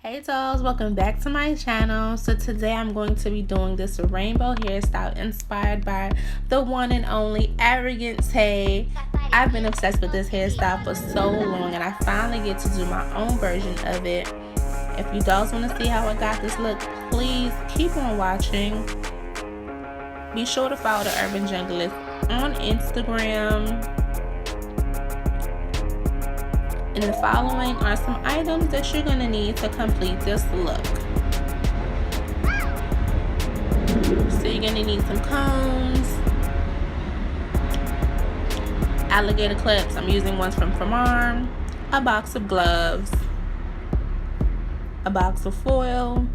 Hey dolls, welcome back to my channel. So today I'm going to be doing this rainbow hairstyle inspired by the one and only arrogant TAE. I've been obsessed with this hairstyle for so long and I finally get to do my own version of it. If you dolls want to see how I got this look, please keep on watching. Be sure to follow the Urban Junglist on Instagram. And the following are some items that you're going to need to complete this look. So you're going to need some combs, alligator clips, I'm using ones from Arm, a box of gloves, a box of foil,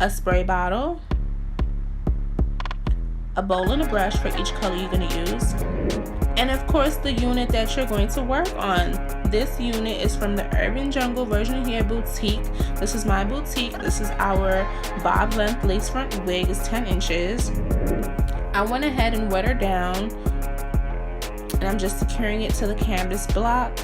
a spray bottle, a bowl and a brush for each color you're going to use, and of course the unit that you're going to work on. This unit is from the Urban Jungle Version Hair Boutique. This is my boutique. This is our bob length lace front wig. It's 10 inches. I went ahead and wet her down and I'm just securing it to the canvas block.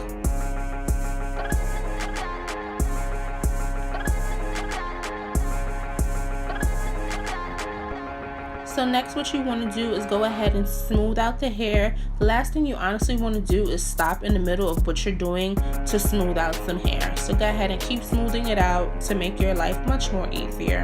So next what you want to do is go ahead and smooth out the hair. The last thing you honestly want to do is stop in the middle of what you're doing to smooth out some hair. So go ahead and keep smoothing it out to make your life much more easier.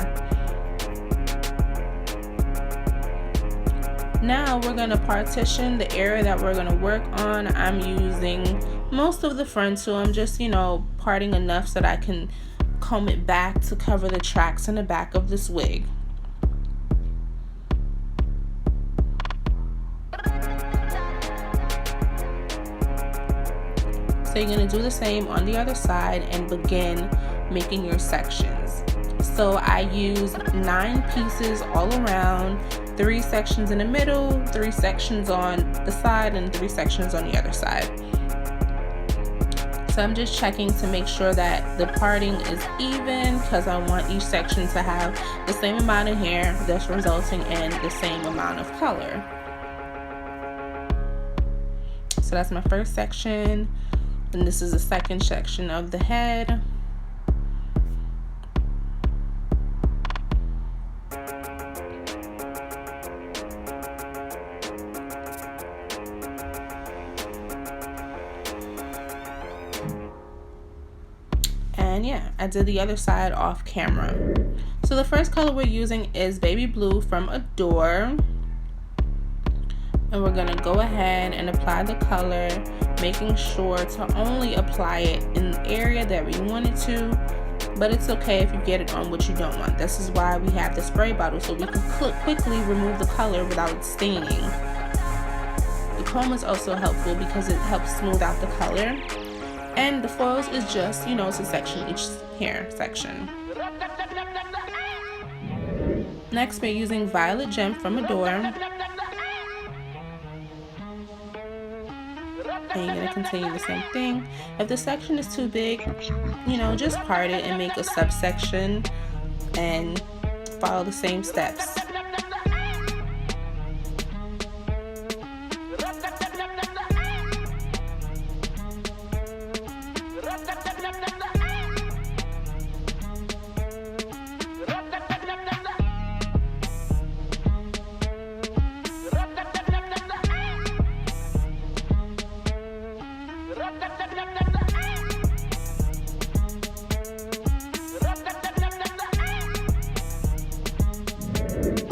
Now we're going to partition the area that we're going to work on. I'm using most of the front, so I'm just, parting enough so that I can comb it back to cover the tracks in the back of this wig. So you're going to do the same on the other side and begin making your sections. So I use 9 pieces all around, 3 sections in the middle, 3 sections on the side, and 3 sections on the other side. So I'm just checking to make sure that the parting is even, because I want each section to have the same amount of hair that's resulting in the same amount of color. So that's my first section. And this is the second section of the head. And yeah, I did the other side off camera. So the first color we're using is Baby Blue from Adore. And we're gonna go ahead and apply the color, making sure to only apply it in the area that we want it to, but it's okay if you get it on what you don't want. This is why we have the spray bottle, so we can quickly remove the color without staining. The comb is also helpful because it helps smooth out the color, and the foils is just, to section each hair section. Next, we're using Violet Gem from Adore. And you're going to continue the same thing. If the section is too big, just part it and make a subsection and follow the same steps.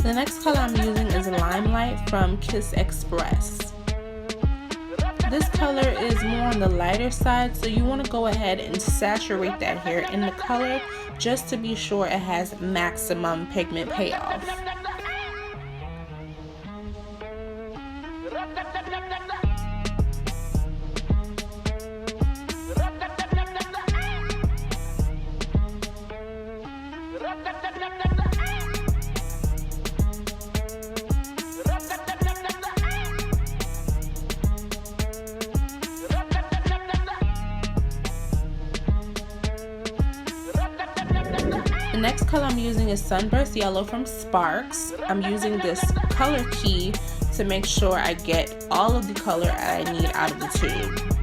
The next color I'm using is Limelight from Kiss Express. This color is more on the lighter side, so you want to go ahead and saturate that hair in the color just to be sure it has maximum pigment payoff. The next color I'm using is Sunburst Yellow from Sparks. I'm using this color key to make sure I get all of the color I need out of the tube.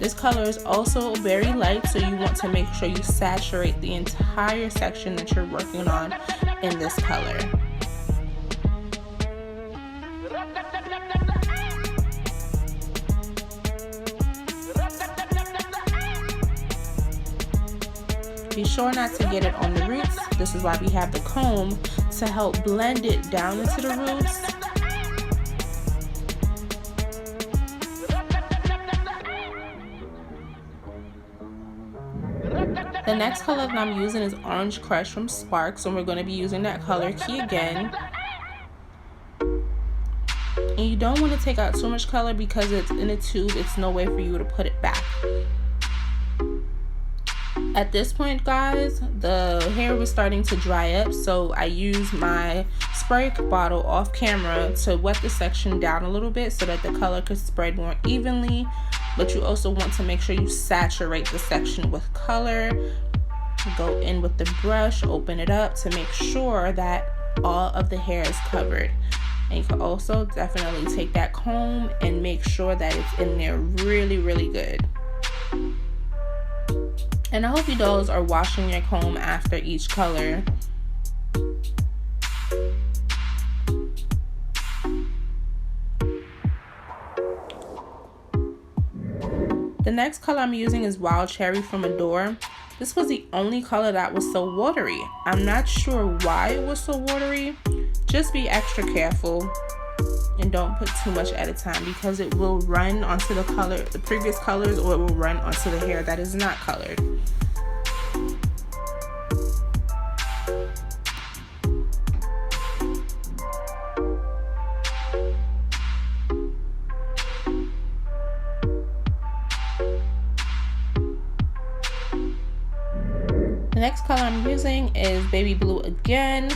This color is also very light, so you want to make sure you saturate the entire section that you're working on in this color. Be sure not to get it on the roots. This is why we have the comb to help blend it down into the roots. The next color that I'm using is Orange Crush from Sparks, and we're going to be using that color key again. And you don't want to take out too much color because it's in a tube. It's no way for you to put it back. At this point, guys, the hair was starting to dry up, so I used my spray bottle off camera to wet the section down a little bit so that the color could spread more evenly. But you also want to make sure you saturate the section with color. Go in with the brush, open it up to make sure that all of the hair is covered. And you can also definitely take that comb and make sure that it's in there really, really good. And I hope you dolls are washing your comb after each color. The next color I'm using is Wild Cherry from Adore. This was the only color that was so watery. I'm not sure why it was so watery. Just be extra careful and don't put too much at a time because it will run onto the color, the previous colors, or it will run onto the hair that is not colored. The next color I'm using is Baby Blue again.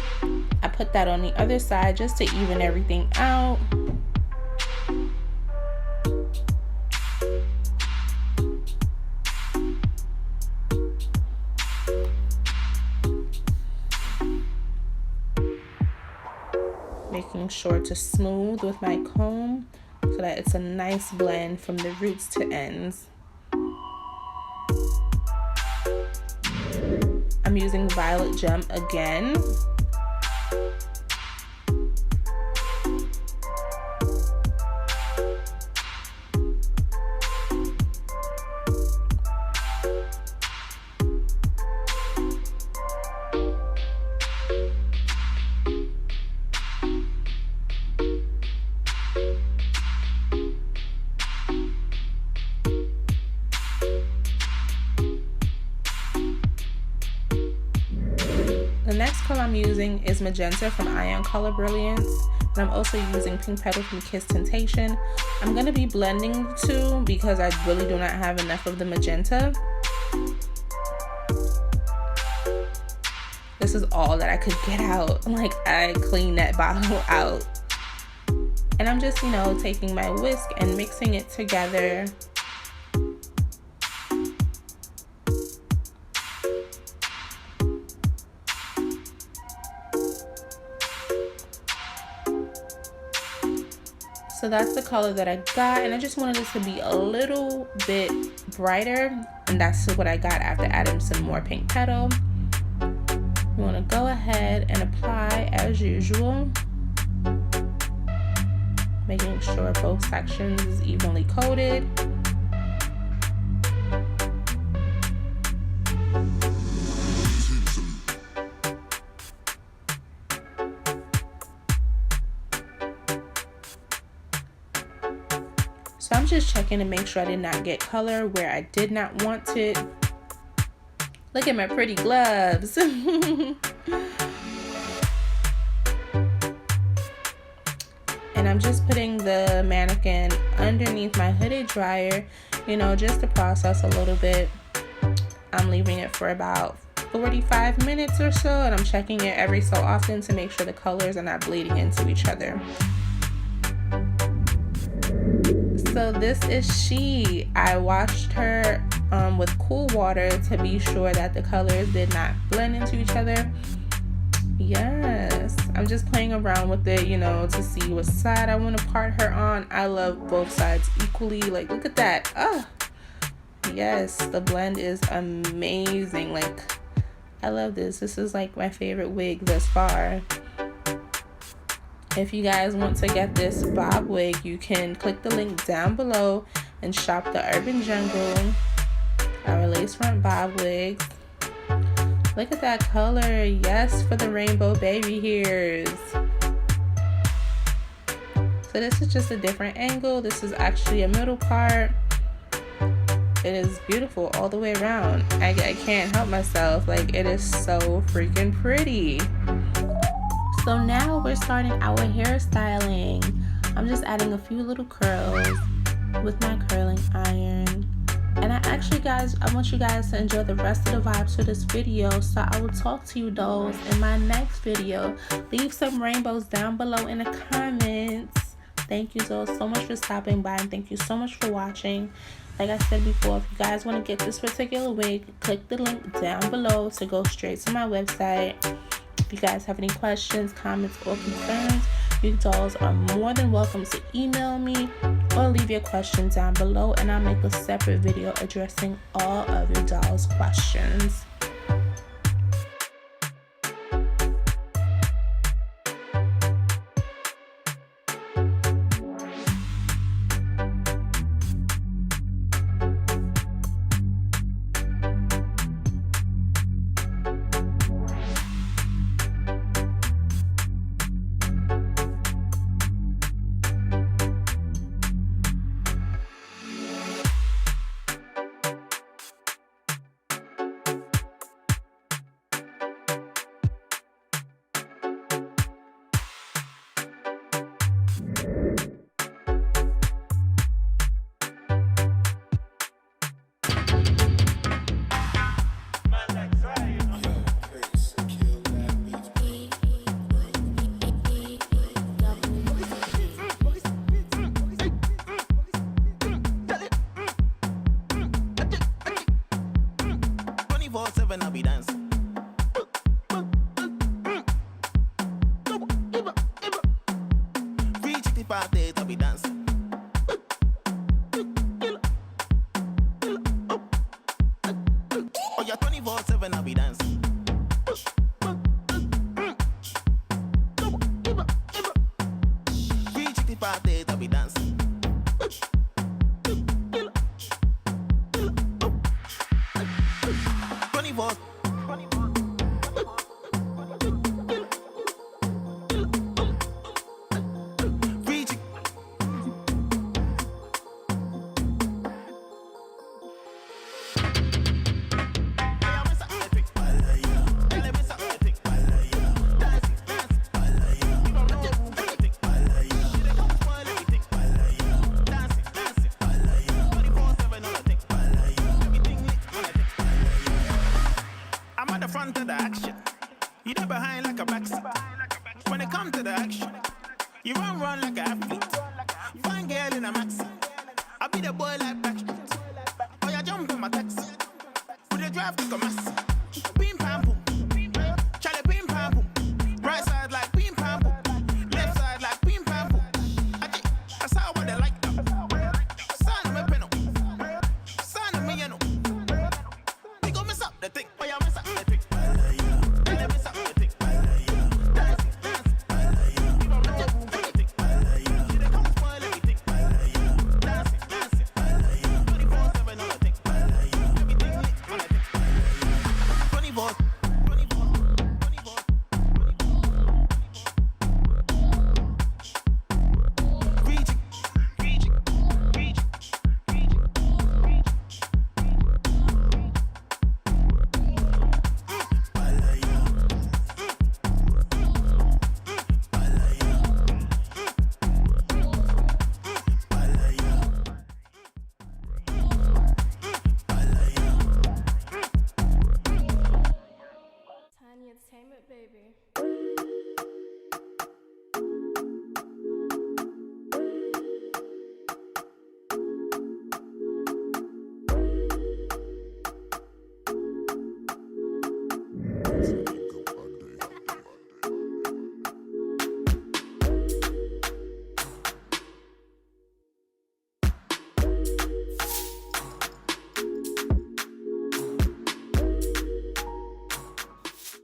I put that on the other side just to even everything out. Making sure to smooth with my comb so that it's a nice blend from the roots to ends. I'm using Violet Gem again. The next color I'm using is Magenta from Ion Color Brilliance, and I'm also using Pink Petal from Kiss Temptation. I'm going to be blending the two because I really do not have enough of the magenta. This is all that I could get out. Like, I cleaned that bottle out. And I'm just, taking my whisk and mixing it together. So that's the color that I got, and I just wanted it to be a little bit brighter, and that's what I got after adding some more Pink Petal. You want to go ahead and apply as usual, making sure both sections is evenly coated. So I'm just checking to make sure I did not get color where I did not want it. Look at my pretty gloves. And I'm just putting the mannequin underneath my hooded dryer, just to process a little bit. I'm leaving it for about 45 minutes or so, and I'm checking it every so often to make sure the colors are not bleeding into each other. So this is she. I washed her with cool water to be sure that the colors did not blend into each other. Yes, I'm just playing around with it, to see what side I want to part her on. I love both sides equally. Like, look at that. Oh, Yes, the blend is amazing. Like, I love this. This is like my favorite wig thus far. If you guys want to get this bob wig, you can click the link down below and shop the Urban Jungle, our lace front bob wigs. Look at that color. Yes, for the rainbow baby hairs. So this is just a different angle. This is actually a middle part. It is beautiful all the way around. I can't help myself. Like, it is so freaking pretty. So now we're starting our hairstyling. I'm just adding a few little curls with my curling iron. And I want you guys to enjoy the rest of the vibes for this video. So I will talk to you dolls in my next video. Leave some rainbows down below in the comments. Thank you so much for stopping by, and thank you so much for watching. Like I said before, if you guys want to get this particular wig, click the link down below to go straight to my website. If you guys have any questions, comments, or concerns, you dolls are more than welcome to email me or leave your questions down below, and I'll make a separate video addressing all of your dolls' questions. I'll be dancing. 365 days I'll be dancing. Oh yeah, 24/7 I'll be dancing. 365 days I'll be dancing. 24. To the action, you there behind like a backseat. When it comes to the action, you run like an athlete. Fine girl in a maxi, I be the boy like Backstreet. Oh, you jump in my taxi, put the drive to a massy. Pim pam boom, Charlie pim pam boom. Right side like pim pam boom, left side like pim pam boom. I saw what they like. Son of me penno, son of me you know. We go mess up the thing, oh yeah mess up the thing. Baby.